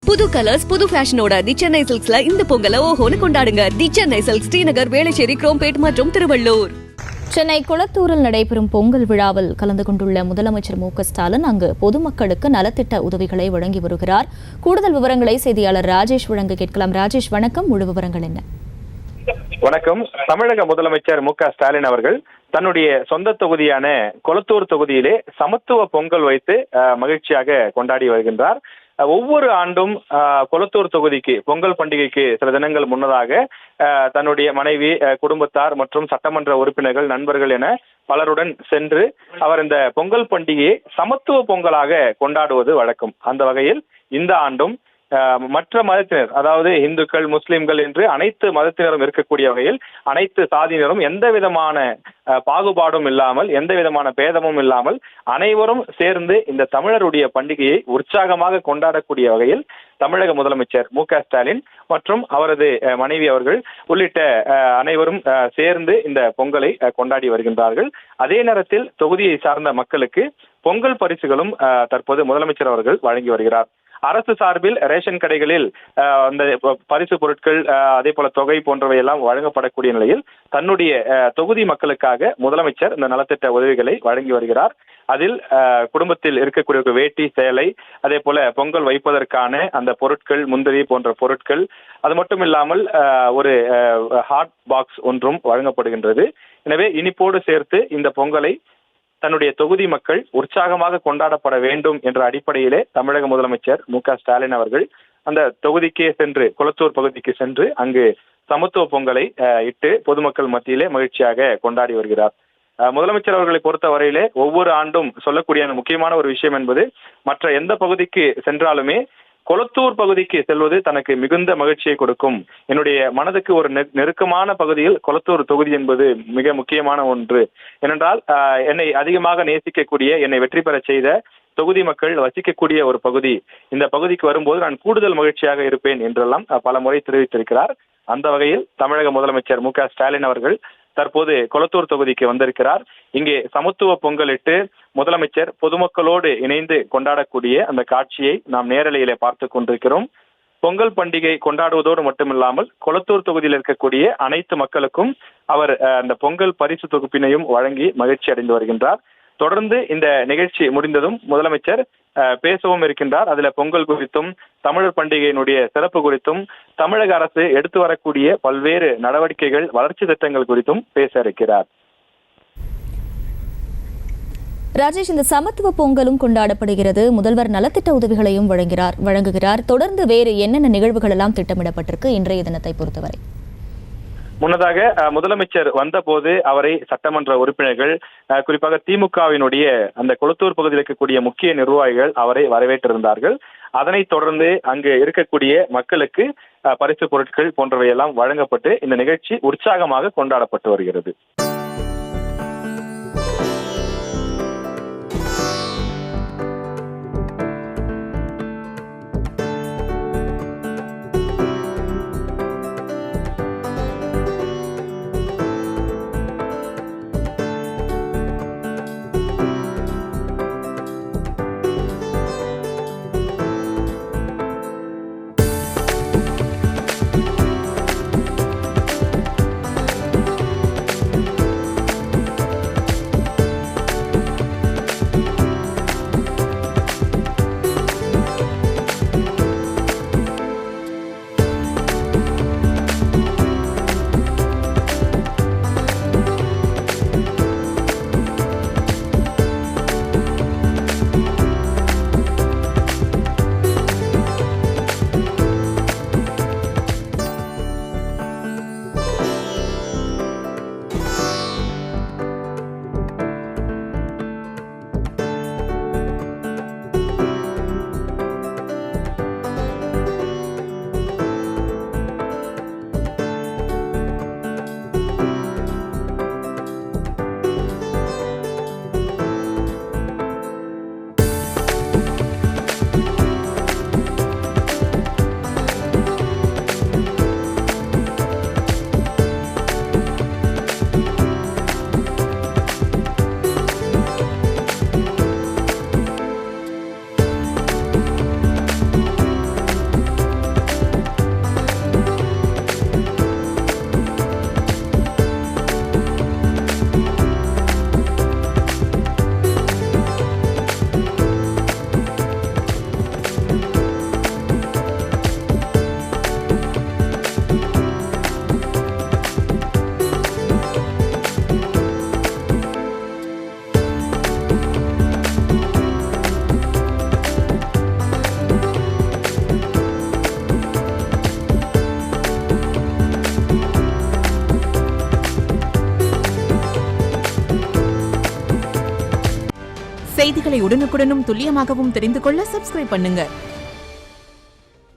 புது கலர்ஸ் புது ஃபேஷனோட தி சென்னை சில்க்ஸ்ல இந்த பொங்கலை ஓஹோன்னு கொண்டாடுங்க. தி சென்னை சில்க்ஸ், ஸ்ரீநகர், வேளச்சேரி, குரோம்பேட் மற்றும் திருவள்ளூர். சென்னை குளத்தூரில் நடைபெறும் பொங்கல் விழாவில் கலந்து கொண்டுள்ள முதலமைச்சர் மு.க.ஸ்டாலின் அங்கு பொதுமக்களுக்கு நலத்திட்ட உதவிகளை வழங்கி வருகிறார். கூடுதல் விவரங்களை செய்தியாளர் ராஜேஷ் வழங்க கேட்கலாம். ராஜேஷ், வணக்கம். முழு விவரங்கள் என்ன? வணக்கம். தமிழக முதலமைச்சர் மு.க.ஸ்டாலின் அவர்கள் தன்னுடைய சொந்த தொகுதியான கொளத்தூர் தொகுதியிலே சமத்துவ பொங்கல் வைத்து மகிழ்ச்சியாக கொண்டாடி வருகின்றார். ஒவ்வொரு ஆண்டும் கொளத்தூர் தொகுதிக்கு பொங்கல் பண்டிகைக்கு சில தினங்கள் முன்னதாக தன்னுடைய மனைவி, குடும்பத்தார் மற்றும் சட்டமன்ற உறுப்பினர்கள், நண்பர்கள் என பலருடன் சென்று அவர் இந்த பொங்கல் பண்டிகையை சமத்துவ பொங்கலாக கொண்டாடுவது வழக்கம். அந்த வகையில் இந்த ஆண்டும் மற்ற மதத்தினர், அதாவது இந்துக்கள், முஸ்லிம்கள் என்று அனைத்து மதத்தினரும் இருக்கக்கூடிய வகையில் அனைத்து சாதியினரும் எந்த விதமான பாகுபாடும் இல்லாமல், எந்த விதமான பேதமும் இல்லாமல் அனைவரும் சேர்ந்து இந்த தமிழருடைய பண்டிகையை உற்சாகமாக கொண்டாடக்கூடிய வகையில் தமிழக முதலமைச்சர் மு.க.ஸ்டாலின் மற்றும் அவரது மனைவி அவர்கள் உள்ளிட்ட அனைவரும் சேர்ந்து இந்த பொங்கலை கொண்டாடி வருகின்றார்கள். அதே நேரத்தில் தொகுதியை சார்ந்த மக்களுக்கு பொங்கல் பரிசுகளும் தற்போது முதலமைச்சர் அவர்கள் வழங்கி வருகிறார். அரசு சார்பில் ரேஷன் கடைகளில் அந்த பரிசு பொருட்கள், அதே போல தொகை போன்றவை எல்லாம் வழங்கப்படக்கூடிய நிலையில் தன்னுடைய தொகுதி மக்களுக்காக முதலமைச்சர் இந்த நலத்திட்ட உதவிகளை வழங்கி வருகிறார். அதில் குடும்பத்தில் இருக்கக்கூடிய வேட்டி, சேலை, அதே போல பொங்கல் வைப்பதற்கான அந்த பொருட்கள், முந்திரி போன்ற பொருட்கள், அது மட்டும் இல்லாமல் ஒரு ஹாட் பாக்ஸ் ஒன்றும் வழங்கப்படுகின்றது. எனவே இனிப்போடு சேர்த்து இந்த பொங்கலை தன்னுடைய தொகுதி மக்கள் உற்சாகமாக கொண்டாடப்பட வேண்டும் என்ற அடிப்படையிலே தமிழக முதலமைச்சர் மு.க.ஸ்டாலின் அவர்கள் அந்த தொகுதிக்கே சென்று, குளத்தூர் பகுதிக்கு சென்று அங்கு சமத்துவ பொங்கலை இட்டு பொதுமக்கள் மத்தியிலே மகிழ்ச்சியாக கொண்டாடி வருகிறார். முதலமைச்சர் அவர்களை பொறுத்த வரையிலே ஒவ்வொரு ஆண்டும் சொல்லக்கூடிய முக்கியமான ஒரு விஷயம் என்பது, மற்ற எந்த பகுதிக்கு சென்றாலுமே கொளத்தூர் பகுதிக்கு செல்வது தனக்கு மிகுந்த மகிழ்ச்சியை கொடுக்கும். என்னுடைய மனதுக்கு ஒரு நெருக்கமான பகுதியில் கொளத்தூர் தொகுதி என்பது மிக முக்கியமான ஒன்று. ஏனென்றால் என்னை அதிகமாக நேசிக்கக்கூடிய, என்னை வெற்றி பெற செய்த தொகுதி மக்கள் வசிக்கக்கூடிய ஒரு பகுதி. இந்த பகுதிக்கு வரும்போது நான் கூடுதல் மகிழ்ச்சியாக இருப்பேன் என்றெல்லாம் பல முறை தெரிவித்திருக்கிறார். அந்த வகையில் தமிழக முதலமைச்சர் மு.க.ஸ்டாலின் அவர்கள் தற்போது கொளத்தூர் தொகுதிக்கு வந்திருக்கிறார். இங்கே சமத்துவ பொங்கலிட்டு முதலமைச்சர் பொதுமக்களோடு இணைந்து கொண்டாடக்கூடிய அந்த காட்சியை நாம் நேரலையிலே பார்த்து கொண்டிருக்கிறோம். பொங்கல் பண்டிகை கொண்டாடுவதோடு மட்டுமில்லாமல் கொளத்தூர் தொகுதியில் இருக்கக்கூடிய அனைத்து மக்களுக்கும் அவர் அந்த பொங்கல் பரிசு தொகுப்பினையும் வழங்கி மகிழ்ச்சி அடைந்து வருகின்றார். தொடர்ந்து இந்த நிகழ்ச்சி முடிந்ததும் முதலமைச்சர் பேசவும் இருக்கின்றார். அதுல பொங்கல் குறித்தும், தமிழர் பண்டிகையினுடைய சிறப்பு குறித்தும், தமிழக அரசு எடுத்து வரக்கூடிய பல்வேறு நடவடிக்கைகள், வளர்ச்சி திட்டங்கள் குறித்தும் பேச இருக்கிறார். ராஜேஷ், இந்த சமத்துவ பொங்கலும் கொண்டாடப்படுகிறது. முதல்வர் நலத்திட்ட உதவிகளையும் வழங்குகிறார். தொடர்ந்து வேறு என்னென்ன நிகழ்வுகள் எல்லாம் திட்டமிடப்பட்டிருக்கு இன்றைய தினத்தை பொறுத்தவரை? முன்னதாக முதலமைச்சர் வந்தபோது அவரை சட்டமன்ற உறுப்பினர்கள், குறிப்பாக திமுகவினுடைய அந்த கொளத்தூர் பகுதியில் இருக்கக்கூடிய முக்கிய நிர்வாகிகள் அவரை வரவேற்றிருந்தார்கள். அதனைத் தொடர்ந்து அங்கு இருக்கக்கூடிய மக்களுக்கு பரிசு பொருட்கள் போன்றவையெல்லாம் வழங்கப்பட்டு இந்த நிகழ்ச்சி உற்சாகமாக கொண்டாடப்பட்டு வருகிறது. செய்திகளை உடனுக்குடனும் துல்லியமாகவும் தெரிந்து கொள்ள சப்ஸ்கிரைப் பண்ணுங்க.